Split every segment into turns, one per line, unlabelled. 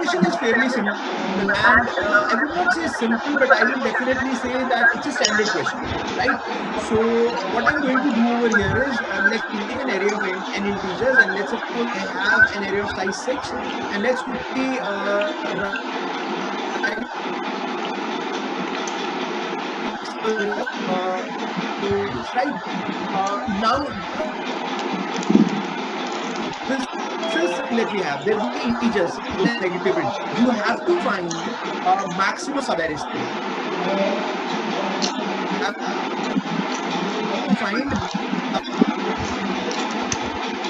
question is fairly simple, and I would not say simple, but I will definitely say that it's a standard question, right? So what I'm going to do over here is let's take an array of n integers, and let's suppose I have an array of size 6, and let's quickly write over here. Right now, this is something that we have. There would be integers plus negative integers. You have to find maximum subarray space. You have to find,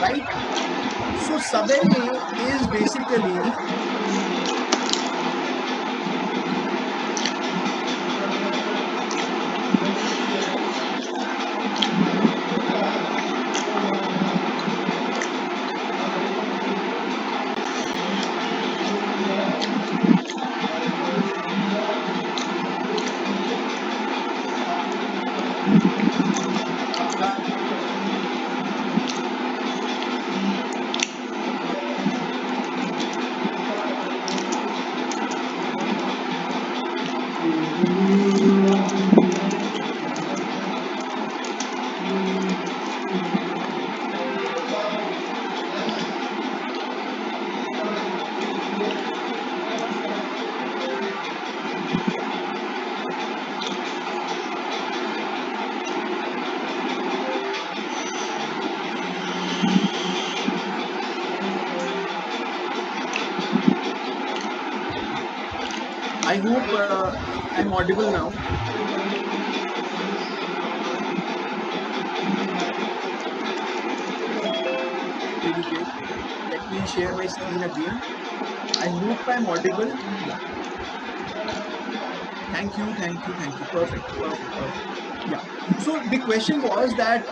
right? So subarray is basically I hope I'm audible now. Really great. Let me share my screen again. I hope I'm audible. Yeah. Thank you, thank you, thank you. Perfect, perfect, perfect. Yeah. So the question was that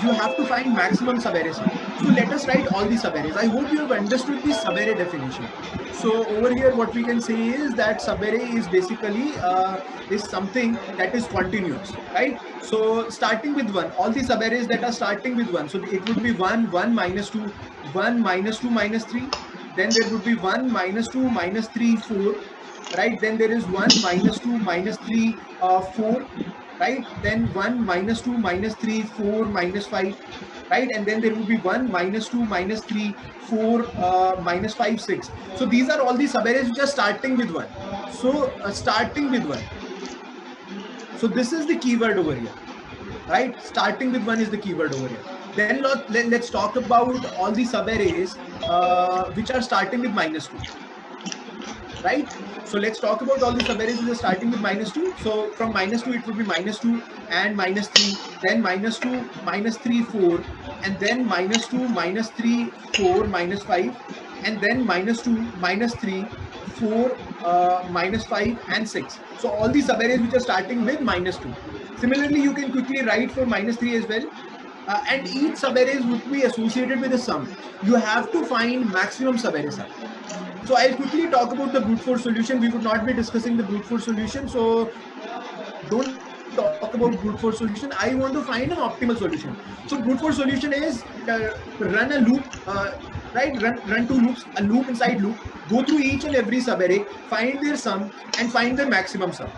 you have to find maximum subarray sum. So let us write all the subarrays. I hope you have understood the subarray definition. So over here, what we can say is that subarray is basically is something that is continuous, right? So starting with one, all the subarrays that are starting with one. So it would be one, one minus two, one minus two minus three. Then there would be one minus two minus three, four, right? Then there is 1 minus 2 minus 3 4, right? Then 1 minus 2 minus 3 4 minus 5, right? And then there will be 1 minus 2 minus 3 4 minus 5 6. So these are all the subarrays which are starting with 1. So starting with 1, so this is the keyword over here, right? Starting with 1 is the keyword over here. Then let's talk about all the subarrays which are starting with minus 2, right? So let's talk about all the subarrays which are starting with minus 2. So from minus 2, it would be minus 2 and minus 3, then minus 2, minus 3, 4, and then minus 2, minus 3, 4, minus 5, and then minus 2, minus 3, 4, minus 5, and 6. So all the subarrays which are starting with minus 2. Similarly, you can quickly write for minus 3 as well. And each subarray would be associated with a sum. You have to find maximum subarray sum. So I'll quickly talk about the brute force solution. We would not be discussing the brute force solution. So don't talk about brute force solution. I want to find an optimal solution. So brute force solution is run a loop, right? Run two loops, a loop inside loop, go through each and every subarray, find their sum and find their maximum sum.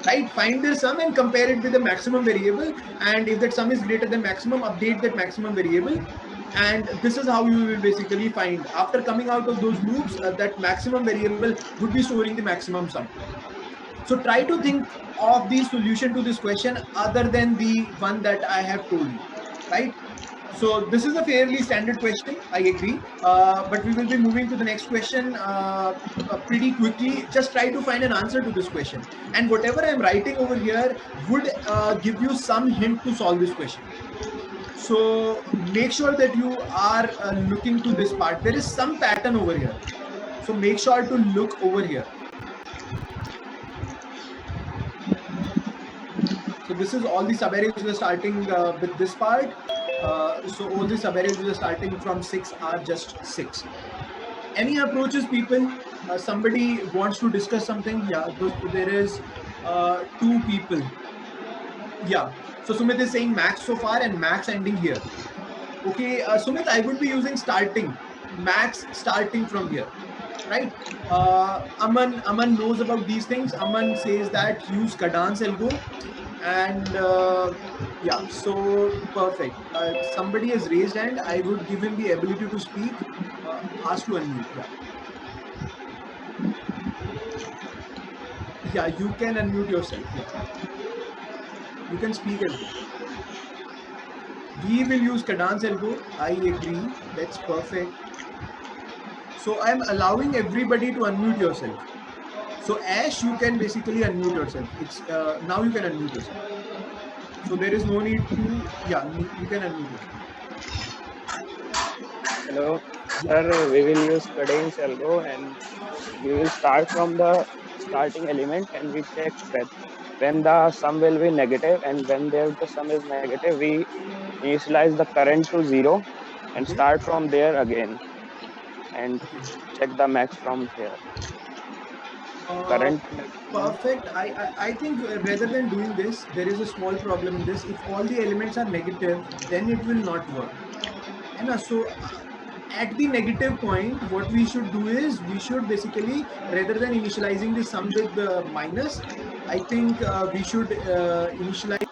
Right? Find their sum and compare it with the maximum variable. And if that sum is greater than maximum, update that maximum variable. And this is how you will basically find, after coming out of those loops, that maximum variable would be storing the maximum sum. So try to think of the solution to this question other than the one that I have told you, right? So this is a fairly standard question, I agree. But we will be moving to the next question pretty quickly. Just try to find an answer to this question. And whatever I'm writing over here would give you some hint to solve this question. So make sure that you are looking to this part. There is some pattern over here. So make sure to look over here. So this is all the subarrays we are starting with this part. So all the subarrays we are starting from 6 are just 6. Any approaches, people? Somebody wants to discuss something? Yeah, there is 2 people. Yeah. So Sumit is saying max so far and max ending here. Okay, Sumit, I would be using starting, max starting from here. right? Aman knows about these things. Aman says that use Kadans algo, and yeah, so perfect. Somebody has raised hand. I would give him the ability to speak. Ask to unmute. Yeah, yeah, you can unmute yourself. Yeah, you can speak as well. We will use Kadans algo. I agree. That's perfect. So I'm allowing everybody to unmute yourself. So Ash, you can basically unmute yourself. It's now you can unmute yourself. So there is no need to, yeah, you can unmute yourself.
Hello,
Yeah.
sir. We will use cadence algo and we will start from the starting element and we check when the sum will be negative and when the sum is negative, we initialize the current to 0 and
Okay.
start from there again and
Okay.
check the max from here.
Uh,
Current maximum.
Perfect. I think rather than doing this, there is a small problem in this. If all the elements are negative, then it will not work. And so at the negative point, what we should do is we should basically, rather than initializing the sum with the minus, I think we should initialize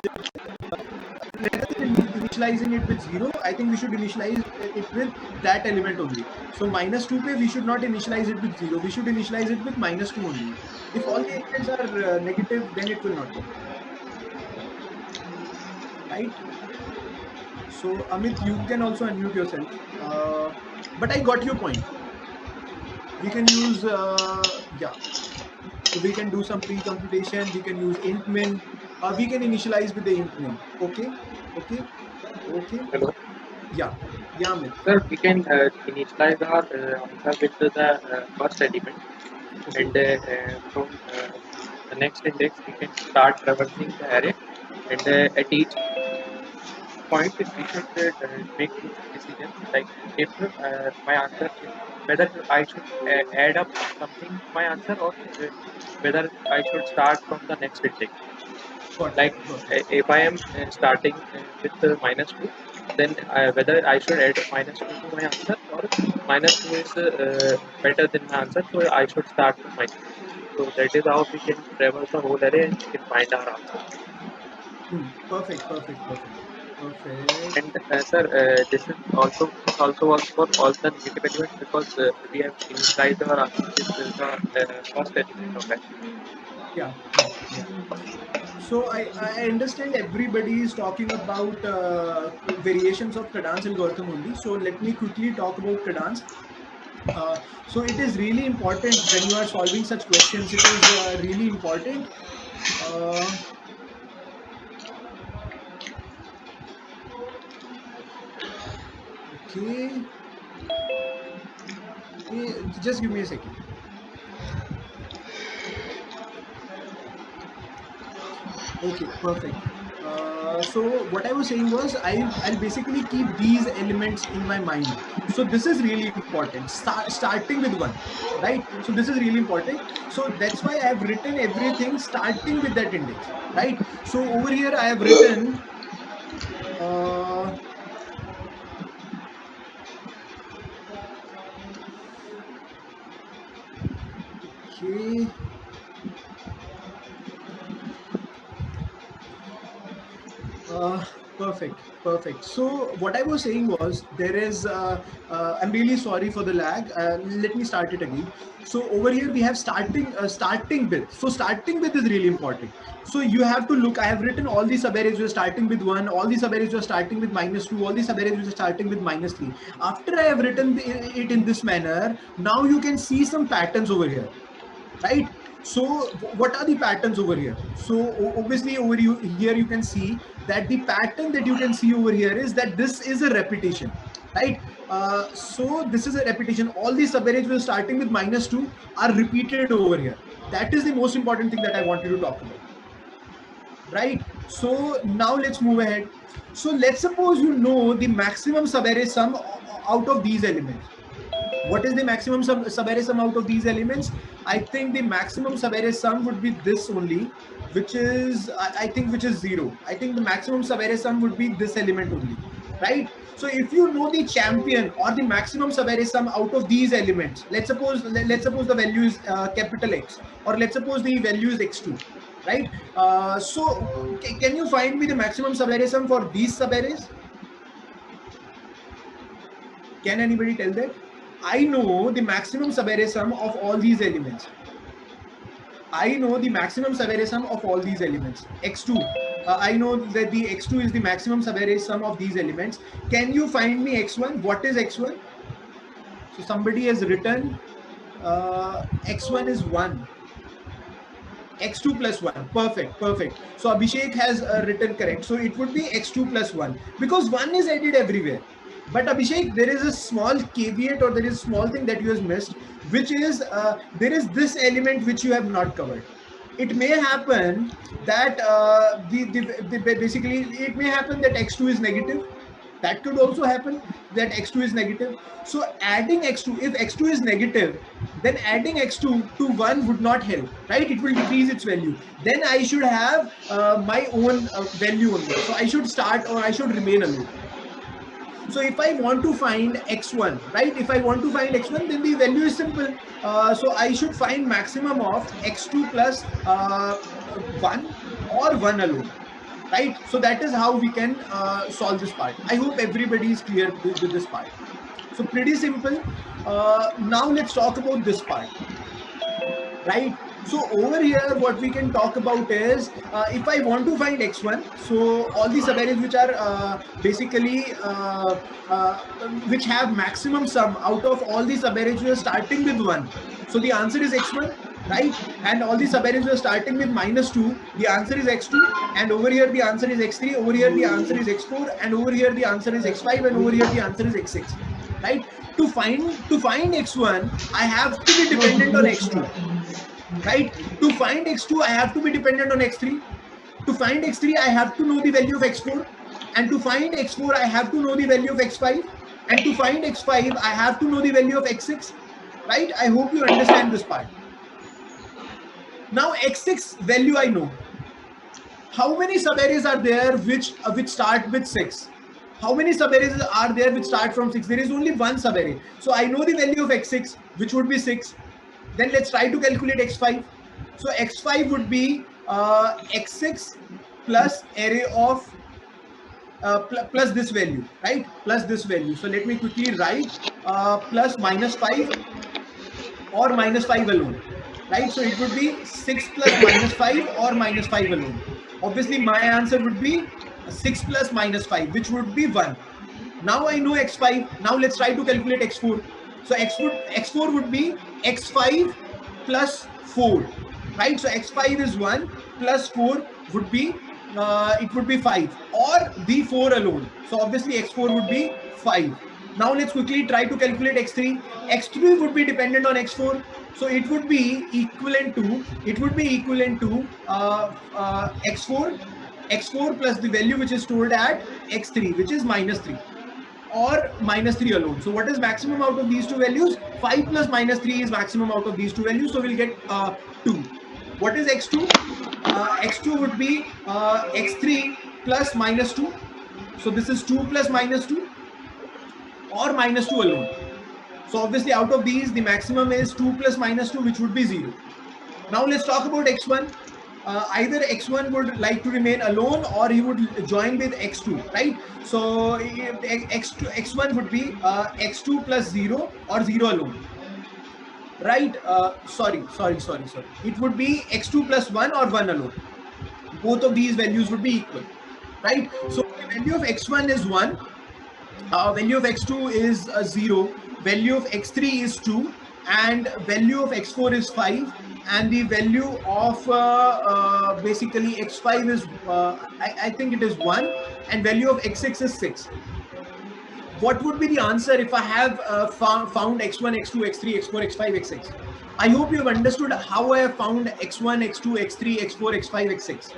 rather than initializing it with 0, I think we should initialize it with that element only. So minus 2 pe we should not initialize it with 0. We should initialize it with minus 2 only. If all the elements are negative, then it will not work. Right? So Amit, you can also unmute yourself. But I got your point. We can use, yeah. So we can do some pre-computation. We can use int min. We can initialize with the int min. Okay? Okay? Okay?
Hello.
Yeah. Yeah, Amit.
Sir, we can initialize our answer with the first element,
Okay.
and from the next index we can start traversing the array, and at each point we should make two decisions, like if my answer is whether I should add up something to my answer, or whether I should start from the next index.
Got it.
Like
Got it.
if I am starting with minus 2, then whether I should add minus 2 to my answer, or minus 2 is better than my answer, so I should start with minus 2. So that is how we can traverse the whole array and we can find our answer.
Perfect, perfect, perfect, perfect.
And sir, this also works for all the negative elements, because we have initialized our answer with the first element of that.
Yeah, yeah, yeah. So I understand everybody is talking about variations of Kadans algorithm only. So let me quickly talk about Kadans. So it is really important when you are solving such questions. It is really important. Uh, okay. Just give me a second. Okay, perfect. So what I was saying was I'll basically keep these elements in my mind. So this is really important. Starting with one, right? So this is really important. So that's why I have written everything starting with that index, right? So over here I have written. Uh, okay. Uh, Perfect, perfect. So what I was saying was there is. I'm really sorry for the lag. Let me start it again. So over here we have starting with. So starting with is really important. So you have to look. I have written all the subarrays were starting with 1. All the subarrays were starting with minus 2. All the subarrays were starting with minus 3. After I have written it in this manner, now you can see some patterns over here, right? So what are the patterns over here? So obviously here you can see that the pattern that you can see over here is that this is a repetition, right? So this is a repetition. All these subarrays will starting with minus 2 are repeated over here. That is the most important thing that I wanted to talk about, right? So now let's move ahead. So let's suppose you know the maximum subarray sum out of these elements. What is the maximum subarray sum out of these elements? I think the maximum subarray sum would be this only, which is I think which is 0. I think the maximum subarray sum would be this element only, right? So if you know the champion or the maximum sum out of these elements, let's suppose the value is capital X, or let's suppose the value is x2, right? Can you find me the maximum sum for these subarrays? Can anybody tell that? I know the maximum sum of all these elements. I know the maximum sum of all these elements. X2. I know that the x2 is the maximum sum of these elements. Can you find me x1? What is x1? So somebody has written x1 is 1. X2 plus 1. Perfect, perfect. So Abhishek has written correct. So it would be x2 plus 1, because 1 is added everywhere. But Abhishek, there is a small caveat, or there is a small thing that you have missed, which is there is this element which you have not covered. It may happen that basically it may happen that x2 is negative. That could also happen, that x2 is negative. So adding x2, if x2 is negative, then adding x2 to 1 would not help, right? It will decrease its value. Then I should have my own value only. So I should start, or I should remain alone. So if I want to find x1, right? If I want to find x1, then the value is simple. So I should find maximum of x2 plus 1, or 1 alone, right? So that is how we can solve this part. I hope everybody is clear with this part. So pretty simple. Now let's talk about this part, right? So over here, what we can talk about is, if I want to find x1, so all the subarrays which are basically which have maximum sum out of all the subarrays which are starting with 1. So the answer is x1, right? And all the subarrays which are starting with -2, the answer is x2. And over here the answer is x3. Over here the answer is x4. And over here the answer is x5. And over here the answer is x6, right? To find x1, I have to be dependent on x2. Right? To find x2, I have to be dependent on x3. To find x3, I have to know the value of x4. And to find x4, I have to know the value of x5. And to find x5, I have to know the value of x6. Right? I hope you understand this part. Now, x6 value I know. How many subarrays are there which start with 6? How many subarrays are there which start from 6? There is only one subarray. So I know the value of x6, which would be 6. Then let's try to calculate x5. So x5 would be x6 plus array of plus this value, right? Plus this value. So let me quickly write plus -5 or -5 alone, right? So it would be 6 plus -5 or -5 alone. Obviously, my answer would be 6 plus -5, which would be 1. Now I know x5. Now let's try to calculate x4. So x4 would be x5 plus 4, right? So x5 is 1 plus 4 would be it would be 5, or the 4 alone. So obviously x4 would be 5. Now let's quickly try to calculate x3. x3 would be dependent on x4. So it would be equivalent to x4 plus the value which is stored at x3, which is -3, or -3 alone. So what is maximum out of these two values? 5 plus -3 is maximum out of these two values. So we'll get 2. What is x2? X2 would be x3 plus -2. So this is 2 plus -2, or -2 alone. So obviously out of these, the maximum is 2 plus -2, which would be 0. Now let's talk about x1. Either x1 would like to remain alone, or he would join with x2, right? So x1 would be x2 plus 0, or 0 alone, right? Sorry. It would be x2 plus 1 or 1 alone. Both of these values would be equal, right? So the value of x1 is 1, value of x2 is 0, value of x3 is 2, and value of x4 is 5, and the value of basically x5 is I think it is 1, and value of x6 is 6. What would be the answer if I have found x1, x2, x3, x4, x5, x6? I hope you have understood how I have found x1, x2, x3, x4, x5, x6.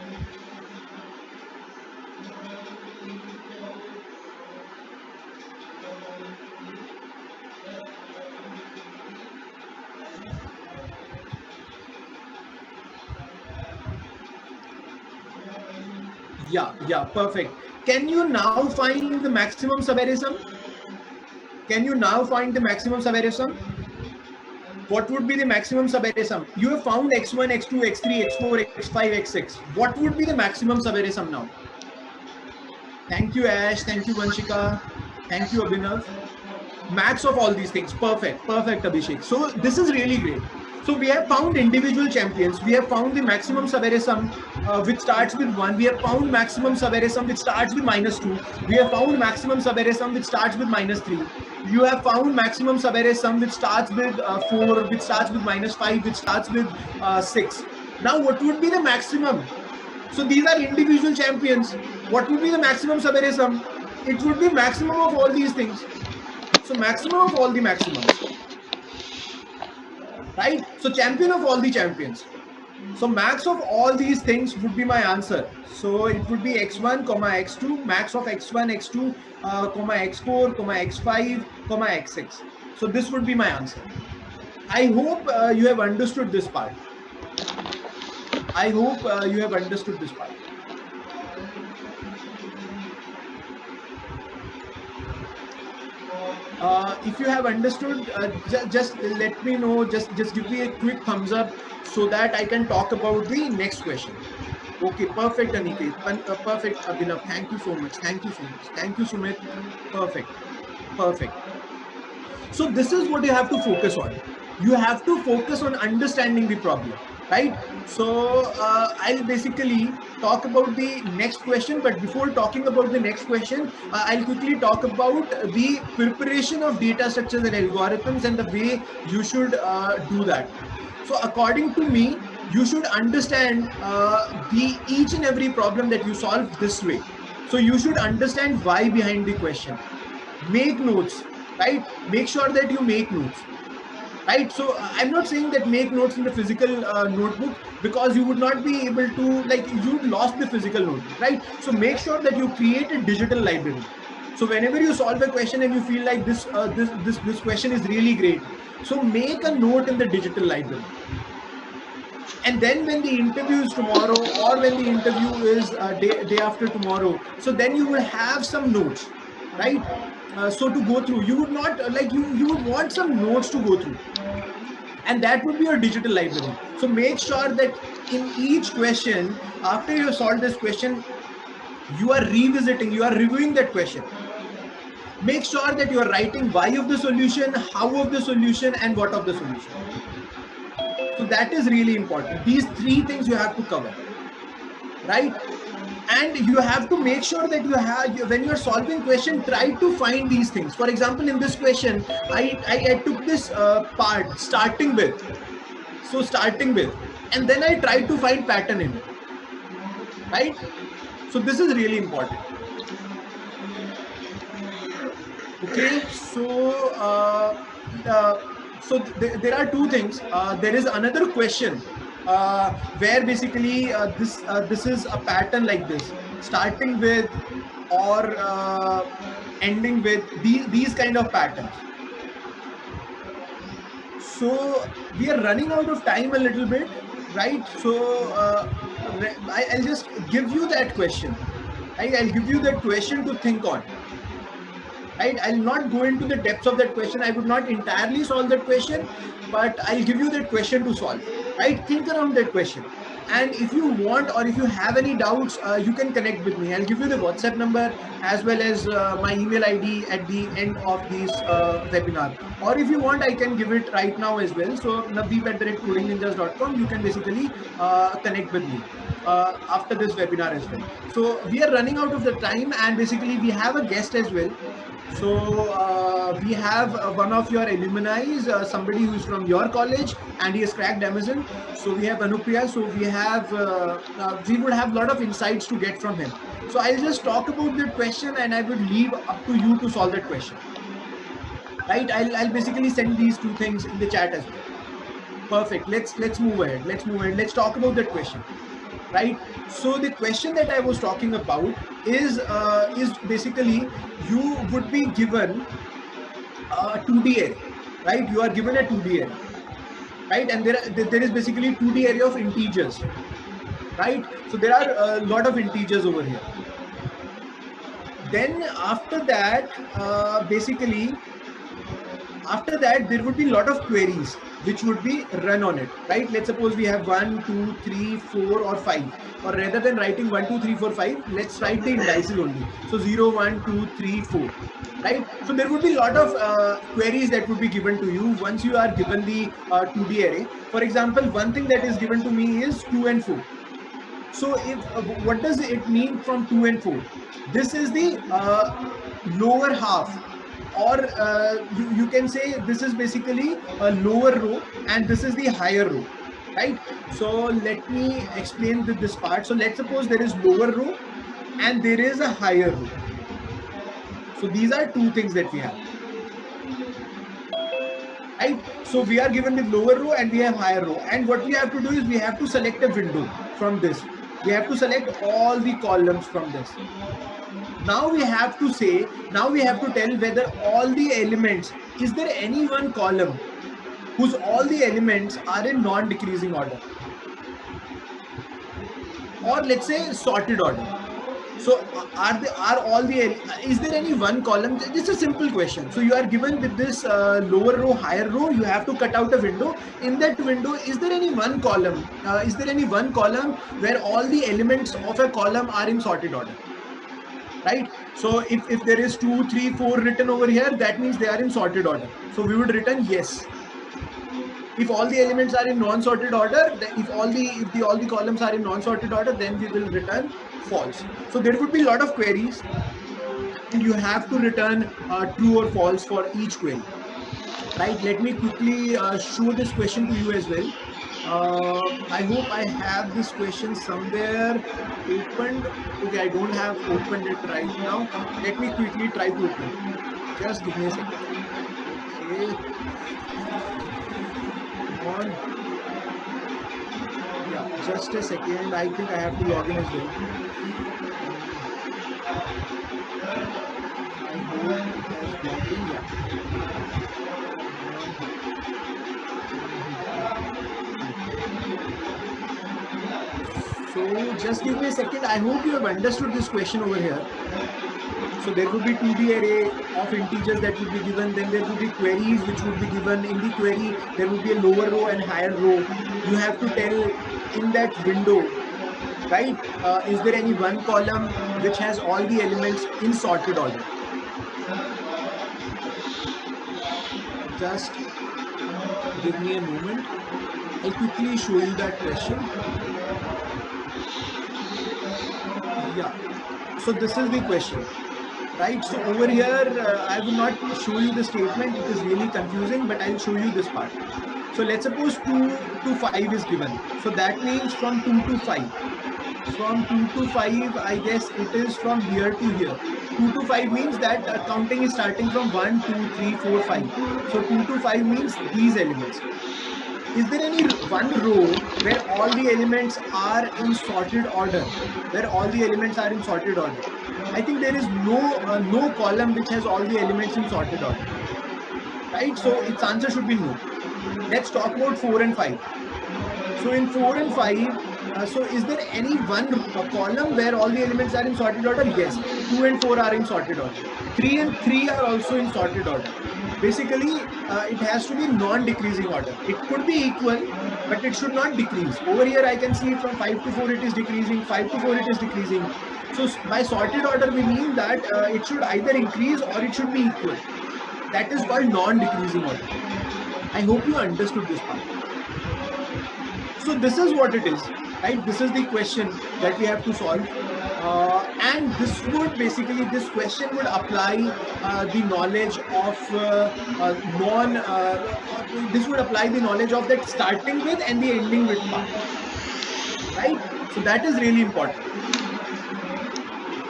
Yeah, perfect. Can you now find the maximum sub-array sum? Can you now find the maximum sub-array sum? What would be the maximum sub-array sum? You have found x1, x2, x3, x4, x5, x6. What would be the maximum sub-array sum now? Thank you, Ash. Thank you, Vanshika. Thank you, Abhinav. Max of all these things. Perfect. Perfect, Abhishek. So this is really great. So we have found individual champions. We have found the maximum sub-array sum which starts with 1. We have found maximum sub-array sum which starts with -2. We have found maximum sub-array sum which starts with -3. You have found maximum sub-array sum which starts with 4, which starts with -5, which starts with 6. Now what would be the maximum? So these are individual champions. What would be the maximum sub-array sum? It would be maximum of all these things. So maximum of all the maximums. Right? So champion of all the champions. So max of all these things would be my answer. So it would be x1, x2, max of x1, x2, x4, x5, x6. So this would be my answer. I hope you have understood this part. I hope you have understood this part. If you have understood, just let me know. Just give me a quick thumbs up so that I can talk about the next question. Okay, perfect, Aniket. Perfect, Abhinav. Thank you so much. Thank you so much. Thank you, Sumit. Perfect. Perfect. So this is what you have to focus on. You have to focus on understanding the problem, right? So I'll basically talk about the next question, but before talking about the next question, I'll quickly talk about the preparation of data structures and algorithms and the way you should do that. So according to me, you should understand each and every problem that you solve this way. So you should understand why behind the question. Make notes, right? Make sure that you make notes. Right, so I'm not saying that make notes in the physical notebook, because you would not be able to, like, you lost the physical notebook, right? So make sure that you create a digital library. So whenever you solve a question and you feel like this question is really great, so make a note in the digital library. And then when the interview is tomorrow, or when the interview is day after tomorrow, so then you will have some notes, right? So to go through, you would not you would want some notes to go through, and that would be your digital library. So make sure that in each question, after you solve this question, you are revisiting, you are reviewing that question. Make sure that you are writing why of the solution, how of the solution, and what of the solution. So that is really important. These 3 things you have to cover, right? And you have to make sure that when you are solving question, try to find these things. For example, in this question, I took this part starting with. So starting with, and then I tried to find pattern in it, right? So this is really important. Okay, so there are 2 things. There is another question where basically this is a pattern like this, starting with or ending with these kind of patterns. So we are running out of time a little bit, right? So I'll just give you that question. Right? I'll give you that question to think on. Right? I'll not go into the depths of that question. I would not entirely solve that question, but I'll give you that question to solve. Right? Think around that question. And if you want, or if you have any doubts, you can connect with me. I'll give you the WhatsApp number as well as my email ID at the end of this webinar. Or if you want, I can give it right now as well. So naveeb@codingninjas.com, you can basically connect with me after this webinar as well. So we are running out of the time, and basically we have a guest as well. So we have one of your alumni, somebody who's from your college, and he has cracked Amazon. So we have Anupriya. So we would have a lot of insights to get from him. So I'll just talk about that question, and I would leave up to you to solve that question. Right? I'll basically send these 2 things in the chat as well. Perfect. Let's move ahead. Let's talk about that question. Right? So the question that I was talking about is basically, you would be given a 2D array, right? You are given a 2D array, right? And there is basically 2D array of integers, right? So there are a lot of integers over here. Then after that, basically, after that, there would be a lot of queries which would be run on it, right? Let's suppose we have 1, 2, 3, 4, or 5. Or rather than writing 1, 2, 3, 4, 5, let's write the indices only. So 0, 1, 2, 3, 4, right? So there would be a lot of queries that would be given to you once you are given the 2D array. For example, one thing that is given to me is 2 and 4. So if what does it mean from 2 and 4? This is the lower half, or you can say this is basically a lower row and this is the higher row, right? So let me explain this part. So let's suppose there is lower row and there is a higher row. So these are two things that we have, right? So we are given with lower row and we have higher row, and what we have to do is we have to select a window from this. We have to select all the columns from this. Now we have to say, now we have to tell whether all the elements, is there any one column whose all the elements are in non-decreasing order, or let's say sorted order. So are all the, is there any one column? This is a simple question. So you are given with this lower row, higher row, you have to cut out a window. In that window, is there any one column? Is there any one column where all the elements of a column are in sorted order? Right? So if there is 2, 3, 4 written over here, that means they are in sorted order. So we would return yes. If all the elements are in non-sorted order, if all the columns are in non-sorted order, then we will return false. So there would be a lot of queries, and you have to return true or false for each query. Right? Let me quickly show this question to you as well. I hope I have this question somewhere opened. Okay, I don't have opened it right now. Let me quickly try to open it. Just give me a second. Okay. Come on. Yeah, just a second. I think I have to log in as well. I hope it has logged in. Yeah. So just give me a second. I hope you have understood this question over here. So there would be 2D array of integers that would be given. Then there would be queries which would be given. In the query, there would be a lower row and higher row. You have to tell in that window, right? Is there any one column which has all the elements in sorted order? Just give me a moment. I'll quickly show you that question. Yeah. So this is the question. Right, so over here, I will not show you the statement, it is really confusing, but I'll show you this part. So let's suppose 2 to 5 is given. So that means from 2 to 5. From 2 to 5, I guess it is from here to here. 2 to 5 means that counting is starting from 1, 2, 3, 4, 5. So 2 to 5 means these elements. Is there any one row where all the elements are in sorted order? Where all the elements are in sorted order? I think there is no column which has all the elements in sorted order. Right? So its answer should be no. Let's talk about 4 and 5. So in 4 and 5, so is there any one column where all the elements are in sorted order? Yes. 2 and 4 are in sorted order. 3 and 3 are also in sorted order. Basically, it has to be non-decreasing order. It could be equal, but it should not decrease. Over here, I can see from 5 to 4 it is decreasing, 5 to 4 it is decreasing. So by sorted order, we mean that it should either increase or it should be equal. That is called non-decreasing order. I hope you understood this part. So this is what it is, right? This is the question that we have to solve. And this would basically, this question would apply the knowledge of this would apply the knowledge of that starting with and the ending with part, right? So that is really important.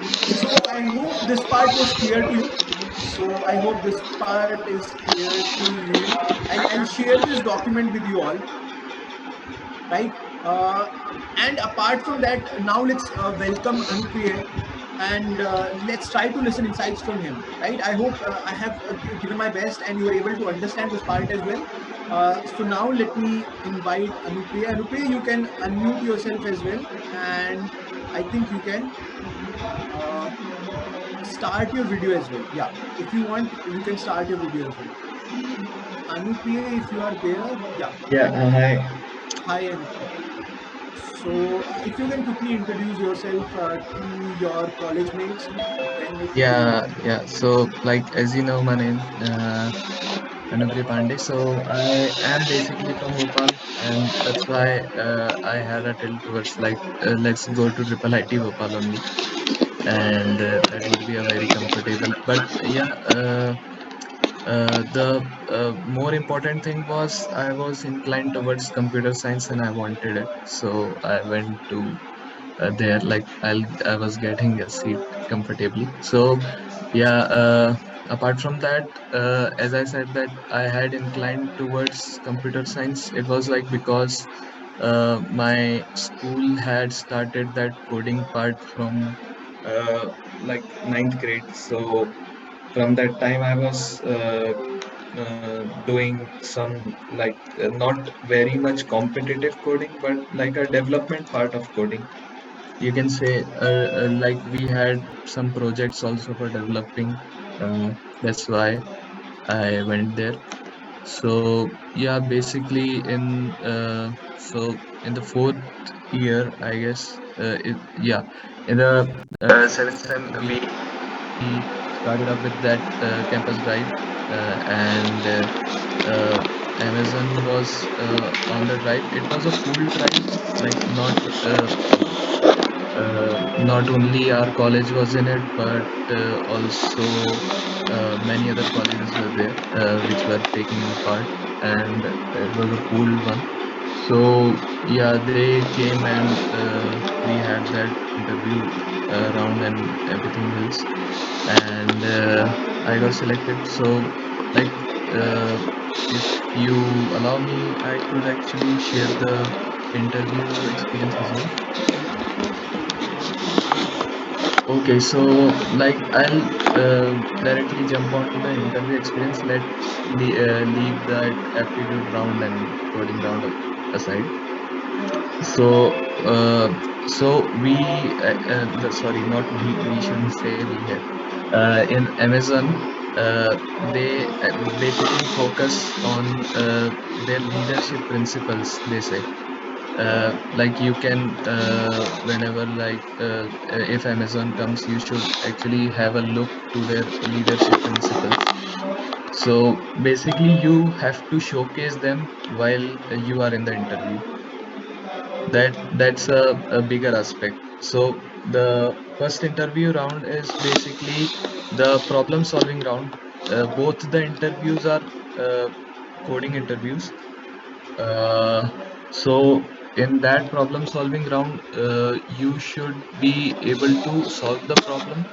So I hope this part was clear to you. So I hope this part is clear to you. I'll share this document with you all, right? And apart from that, now let's welcome Anupriya, and let's try to listen insights from him, right? I hope I have given my best and you are able to understand this part as well. So now let me invite Anupriya. Anupriya, you can unmute yourself as well, and I think you can. start your video as well. Yeah, if you want, you can start your video as well. Anupriya, if you are there, yeah.
Yeah, hi.
Hi, Anupriya. So, if you can quickly introduce yourself to your college mates, then it would be
Yeah, yeah. So, like, as you know, my name, Anupriya Pandey. So, I am basically from Bhopal, and that's why I had a tilt towards like, let's go to Triple IT Bhopal only, and that would be a very comfortable. But yeah, the more important thing was I was inclined towards computer science, and I wanted it, so I went to there. Like, I was getting a seat comfortably. So yeah, apart from that, as I said that I had inclined towards computer science, it was like because my school had started that coding part from like ninth grade. So from that time I was doing some like not very much competitive coding, but like a development part of coding, you can say. Like, we had some projects also for developing. That's why I went there. So yeah, basically in the fourth year, I guess, yeah, in the seventh sem we started up with that campus drive, and Amazon was on the drive. It was a full drive, like not only our college was in it, but also many other colleges were there, which were taking part, and it was a pooled one. So yeah, they came, and we had that interview round and everything else, and I got selected. So, like, if you allow me, I could actually share the interview experience as well. Okay, so like, I'll directly jump on to the interview experience. Leave that aptitude round and coding round aside. So, sorry, not we. We shouldn't say we here. In Amazon, they basically focus on their leadership principles. They say, like, you can whenever, like, if Amazon comes, you should actually have a look to their leadership principles. So basically, you have to showcase them while you are in the interview. That's a bigger aspect. So the first interview round is basically the problem solving round. Both the interviews are uh, coding interviews. So in that problem solving round, you should be able to solve the problem,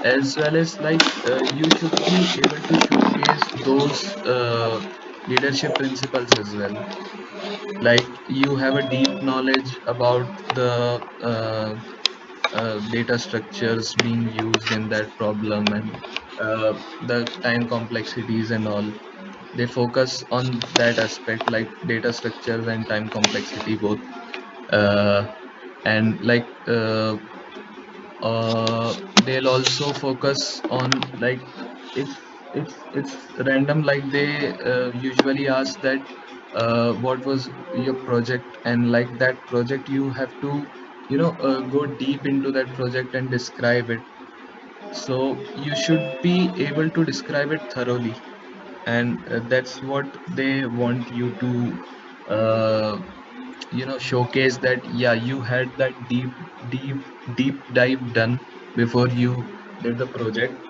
as well as, like, you should be able to showcase those leadership principles as well. Like, you have a deep knowledge about the data structures being used in that problem, and the time complexities and all. They focus on that aspect, like data structures and time complexity both. uh, and like, they'll also focus on, like, it's random. Like, they usually ask that what was your project, and like that project you have to go deep into that project and describe it. So you should be able to describe it thoroughly, and that's what they want you to uh, showcase, that yeah, you had that deep deep dive done before you did the project.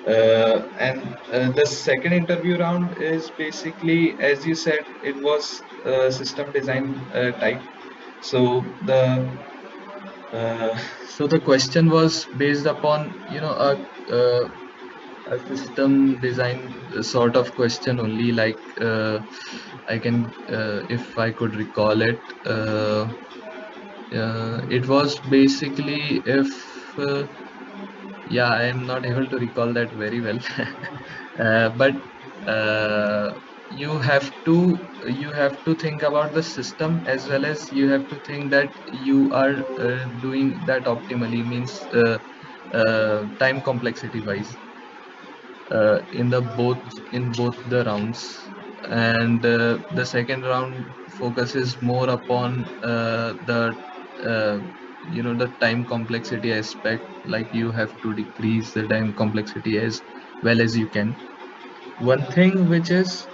And the second interview round is basically, as you said, it was system design type. So uh, the question was based upon uh, a system design sort of question only. Like, I can, if I could recall it, it was basically, if yeah, I am not able to recall that very well. But uh, you have to think about the system, as well as you have to think that you are doing that optimally. Means, time complexity wise in both the rounds. And the second round focuses more upon uh, the time complexity aspect, like you have to decrease the time complexity as well as you can. One thing which is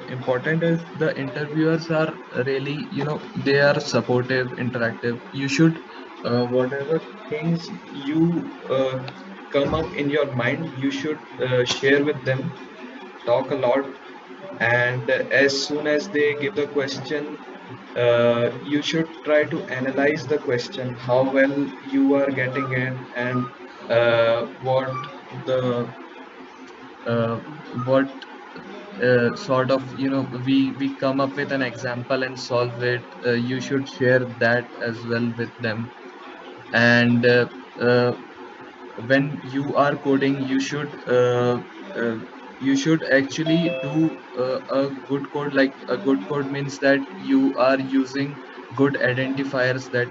important is the interviewers are really, they are supportive, interactive. You should, whatever things you come up in your mind, you should share with them, talk a lot. And as soon as they give the question, you should try to analyze the question, how well you are getting it, and the uh, what sort of, we come up with an example and solve it. You should share that as well with them. And uh, when you are coding, uh, you should actually do a good code. Like a good code means that you are using good identifiers that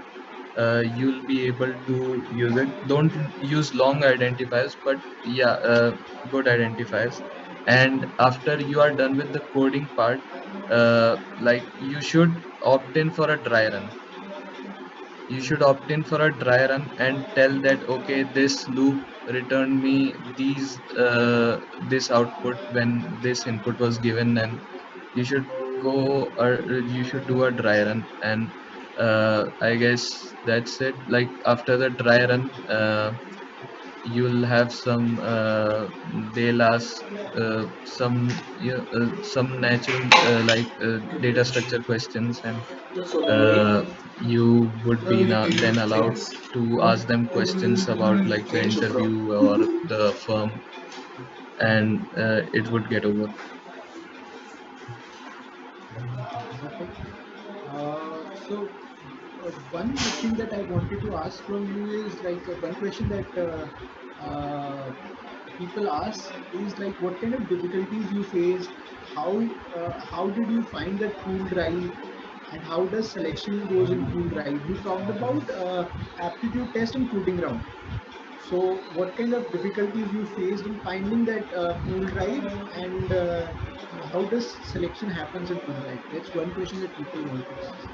you'll be able to use it. Don't use long identifiers, but yeah, good identifiers. And after you are done with the coding part, like you should opt in for a dry run. You should opt in for a dry run and tell that, okay, this loop returned me this output when this input was given. And you should go, or you should do a dry run. And I guess that's it. Like after the dry run, you'll have some they'll ask some natural data structure questions. And uh, you would be then allowed to ask them questions about like the interview or the firm. And it would get over.
Perfect. So, one thing that I wanted to ask from you is like one question that people ask is like what kind of difficulties you faced, how did you find that pool drive, and how does selection goes in pool drive? You talked about aptitude test and coding round. So, what kind of difficulties you faced in finding that pool drive, and how does selection happens in pool drive? That's one question that people want to ask.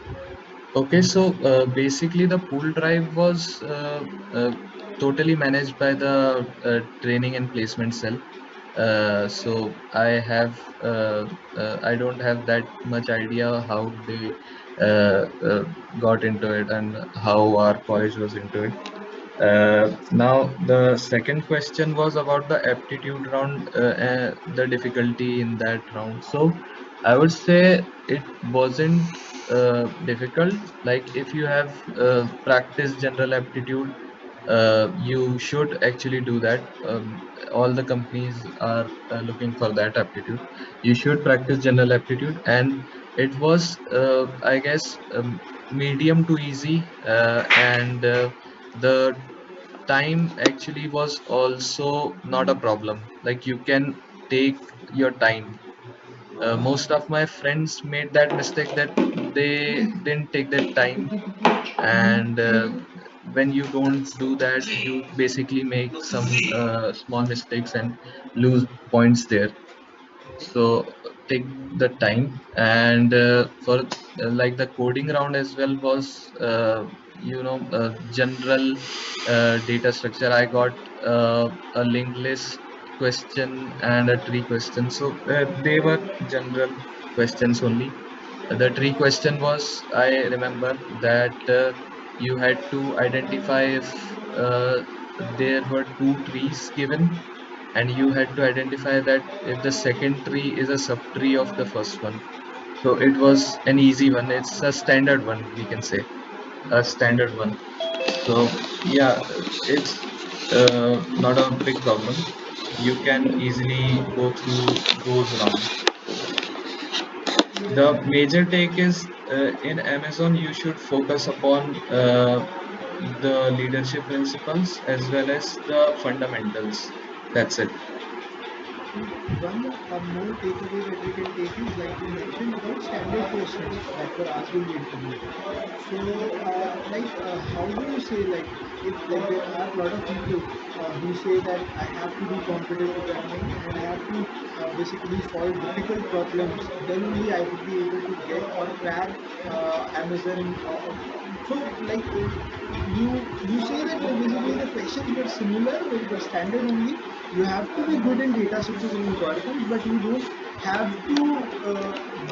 Okay, so basically the pool drive was totally managed by the training and placement cell. So I don't have that much idea how they got into it and how our college was into it. Now, the second question was about the aptitude round, the difficulty in that round. So, I would say it wasn't difficult. Like, if you have practiced general aptitude, you should actually do that. All the companies are looking for that aptitude. You should practice general aptitude, and it was, I guess, medium to easy, and the time actually was also not a problem. Like you can take your time. Most of my friends made that mistake, that they didn't take their time. And when you don't do that, you basically make some small mistakes and lose points there. So take the time. And for like the coding round as well was general data structure. I got a linked list question and a tree question. So they were general questions only. The tree question was, I remember that you had to identify if there were two trees given, and you had to identify that if the second tree is a subtree of the first one. So it was an easy one. It's a standard one, we can say, a standard one. So yeah, it's not a big problem. You can easily go through those rounds. The major take is, in Amazon, you should focus upon the leadership principles as well as the fundamentals. That's it.
One more takeaway that we can take is like you mentioned about standard questions that were asked in the interviews. So, how do you say like if like there are a lot of people who say that I have to do competitive programming and I have to basically solve difficult problems, then only I would be able to get or crack Amazon. You say that like basically the questions were similar, were standard only. You have to be good in data structures and algorithms, but you don't have to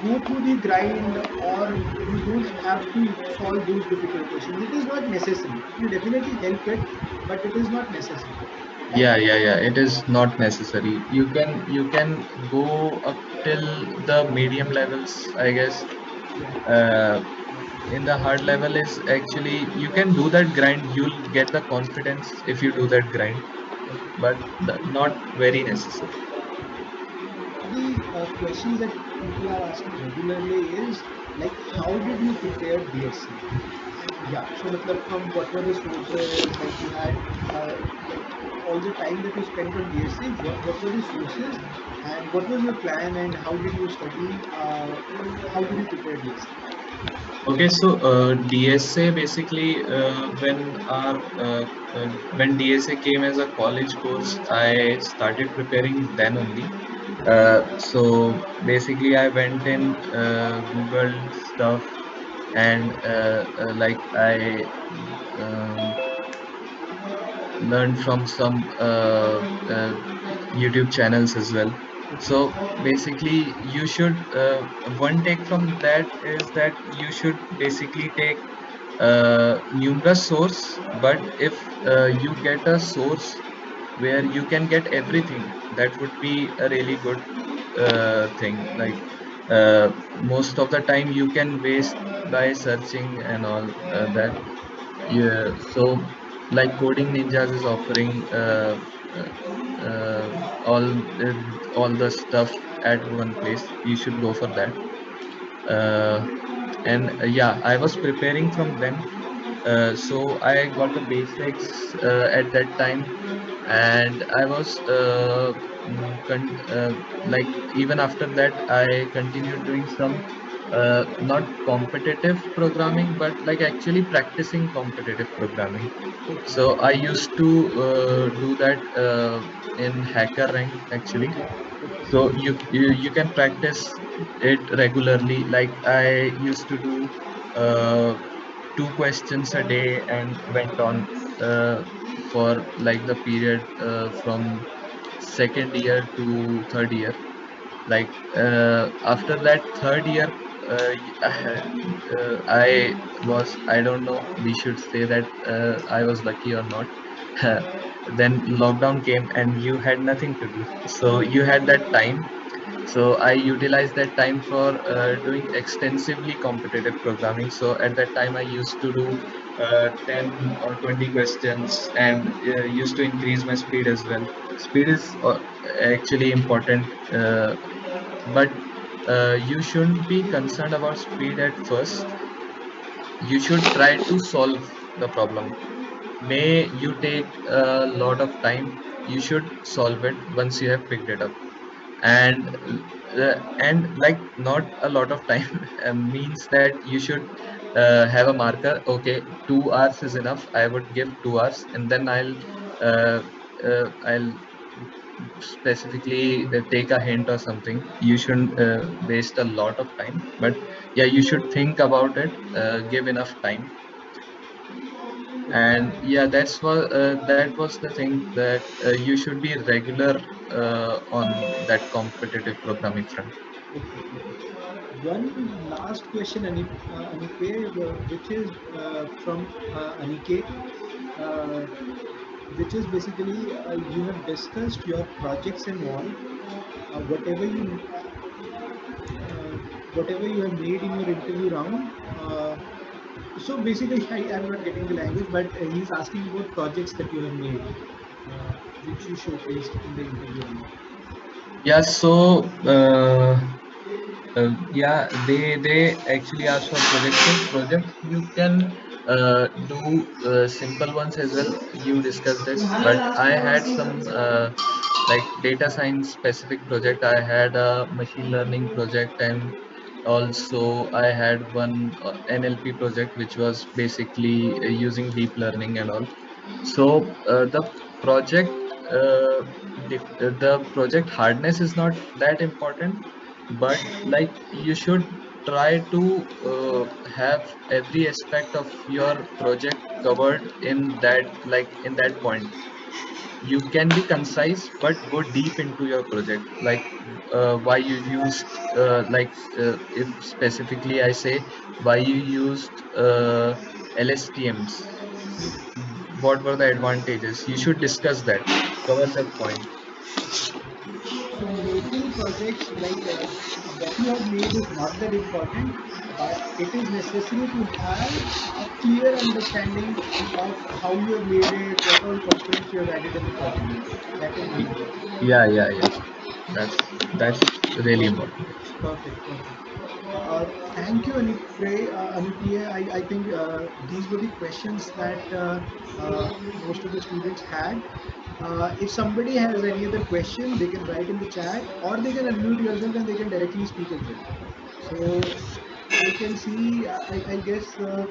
go through the grind, or you don't have to solve those difficult questions. It is not necessary. It will definitely help it, but it is not necessary, right?
Yeah. It is not necessary. You can go up till the medium levels, I guess.
Yeah.
Uh, in the hard level is actually you can do that grind. You'll get the confidence if you do that grind,
Okay.
but not very necessary.
The questions that people are asking regularly is like, how did you prepare DSC? Yeah, so matlab, from what were the sources like you had, like all the time that you spent on DSC, what were the sources and what was your plan and how did you study? How did you prepare DSC?
Okay, so DSA basically when DSA came as a college course, I started preparing then only. So basically, I went in Google stuff and like I um, learned from some YouTube channels as well.
Okay,
So basically, you should one take from that is that you should basically take numerous source, but if you get a source where you can get everything, that would be a really good thing. Like most of the time you can waste by searching and all that. Yeah, so like Coding Ninjas is offering all the stuff at one place. You should go for that. Uh, and Yeah, I was preparing from then. So I got the basics at that time, and I was like even after that I continued doing some not competitive programming, but like actually practicing competitive programming.
okay,
So I used to do that in Hacker Rank actually.
okay, okay,
So you can practice it regularly. Like I used to do uh, 2 questions a day and went on for like the period from second year to third year. Like after that third year, I don't know, we should say that I was lucky or not. Then lockdown came and you had nothing to do, so you had that time. So I utilized that time for doing extensively competitive programming. So at that time, I used to do 10 or 20 questions and used to increase my speed as well. Speed is actually important, but you shouldn't be concerned about speed at first. You should try to solve the problem. May you take a lot of time, you should solve it once you have picked it up. And like not a lot of time means that you should have a marker. Okay, 2 hours is enough. I would give 2 hours, and then uh, I'll specifically take a hint or something. You shouldn't waste a lot of time, but yeah, you should think about it, give enough time.
okay,
And yeah, that was the thing, that you should be regular on that competitive programming front.
okay, okay. One last question, Aniket, which is from Aniket, uh, which is basically you have discussed your projects and all, whatever uh, whatever you have made in your interview round. So basically, I'm not getting the language, but he's asking about projects that you have made, uh, which you showcased in the interview round.
Yeah, so yeah, they actually ask for projects. So projects you can do simple ones as well. You discussed it, but I had some. like data science specific project. I had a machine learning project, and also I had one NLP project, which was basically using deep learning and all. So project the project hardness is not that important, but like you should try to have every aspect of your project covered in that point. You can be concise but go deep into your project, like why you used if specifically I say why you used LSTMs, what were the advantages, you should discuss that, cover that point.
So making projects like what you have made is not that important, but it is necessary to have a clear understanding of how you have made it, what all components you have added in the project. That is very important.
Yeah, that's really
Perfect.
important.
Perfect. Perfect. Thank you, Anupriya. I think these were the questions that most of the students had. If somebody has any other question, they can write in the chat, or they can unmute yourself and they can directly speak as well. So I can see, I guess, uh,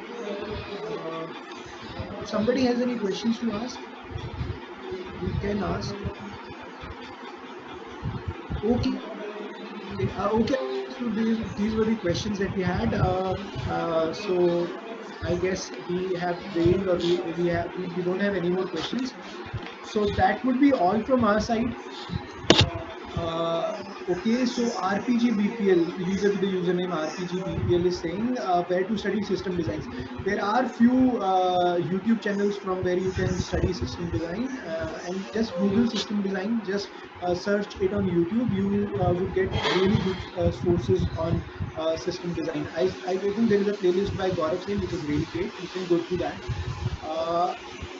if somebody has any questions to ask, you can ask. Okay. Okay, so these were the questions that we had. So I guess we have drained, or we don't have any more questions. So that would be all from our side. Okay, so RPGBPL, user with the username RPGBPL is saying where to study system designs. There are few YouTube channels from where you can study system design, and just Google system design, just search it on YouTube. You would get really good sources on system design. I think there is a playlist by Gaurav Sen, which is really great. You can go through that. Uh,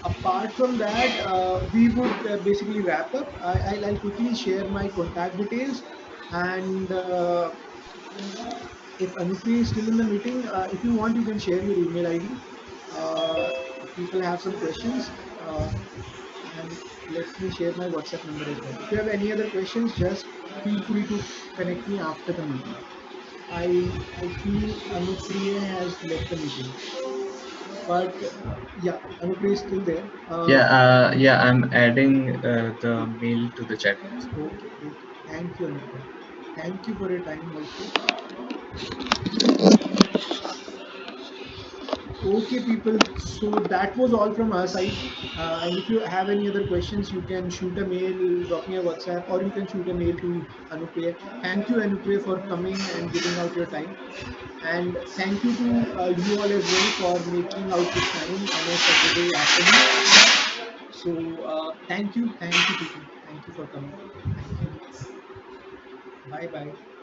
Apart from that, we would basically wrap up. I'll quickly share my contact details, and if Anupriya is still in the meeting, if you want, you can share your email ID. If people have some questions, and let me share my WhatsApp number as well. If you have any other questions, just feel free to connect me after the meeting. I feel Anupriya has left the meeting, but yeah, Anupriya is still there.
Yeah, I'm adding the mail to the chat box.
Okay, okay. Thank you, Anupriya. Thank you for your time also. Okay, people. So that was all from our side. And if you have any other questions, you can shoot a mail, drop me a WhatsApp, or you can shoot a mail to Anupriya. Thank you, Anupriya, for coming and giving out your time. And thank you to you all as well for making out the time on a Saturday afternoon. So thank you, people. Thank you for coming. Thank you. Bye bye.